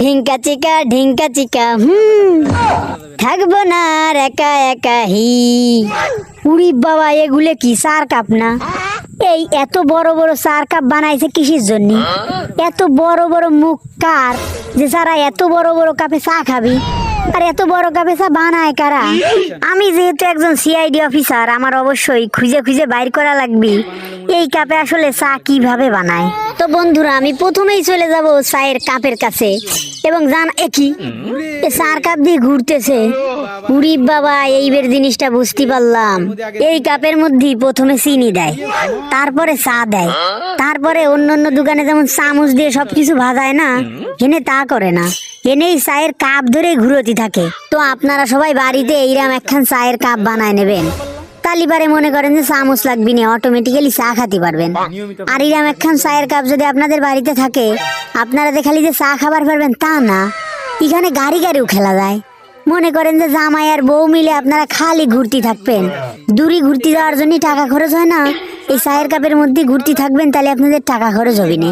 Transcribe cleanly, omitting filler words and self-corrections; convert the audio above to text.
ঢিঙ্কা চিকা থাকবো না আর একা একা উড়ি বাবা, এগুলো কি চার কাপ না? এই এত বড় বড় চার কাপ বানাইছে কিসের জন্য? এত বড় বড় মুখ কার যে সারা এত বড় বড় কাপে চা খাবি? আর এত বড় কাপে চা বানায় কারা? আমি যেহেতু একজন সিআইডি অফিসার, আমার অবশ্যই খুঁজে খুঁজে বাইর করা লাগবে এই কাপে আসলে চা কিভাবে বানায়। তো বন্ধুরা, আমি প্রথমেই চলে যাব চায়ের কাপের কাছে এবং কি চার কাপ দিয়ে ঘুরতেছে। উড়ি বাবা, এইবার জিনিসটা বুঝতে পারলাম। এই কাপের মধ্যে প্রথমে চিনি দেয়, তারপরে চা দেয়, তারপরে অন্য অন্য দোকানে যেমন চামচ দিয়ে সবকিছু ভাজায় না, এনে তা করে না, এনেই চায়ের কাপ ধরে ঘুরতি থাকে। তো আপনারা সবাই বাড়িতে এইরকম একখান চায়ের কাপ বানায় নেবেন, তালিবারে মনে করেন যে চামচ লাগবি না, অটোমেটিক্যালি চা খাতে পারবেন। আর এরকম একখান চায়ের কাপ যদি আপনাদের বাড়িতে থাকে, আপনারা যে খালি যে চা খাবার পারবেন তা না, এখানে গাড়ি গাড়িও খেলা যায়। মনে করেন যে জামাই আর বউ মিলে আপনারা খালি ঘুরতে থাকবেন, দূরে ঘুরতে যাওয়ার জন্য টাকা খরচ হয় না, এই চায়ের কাপের মধ্যে ঘুরতে থাকবেন, তাহলে আপনাদের টাকা খরচ হবে না।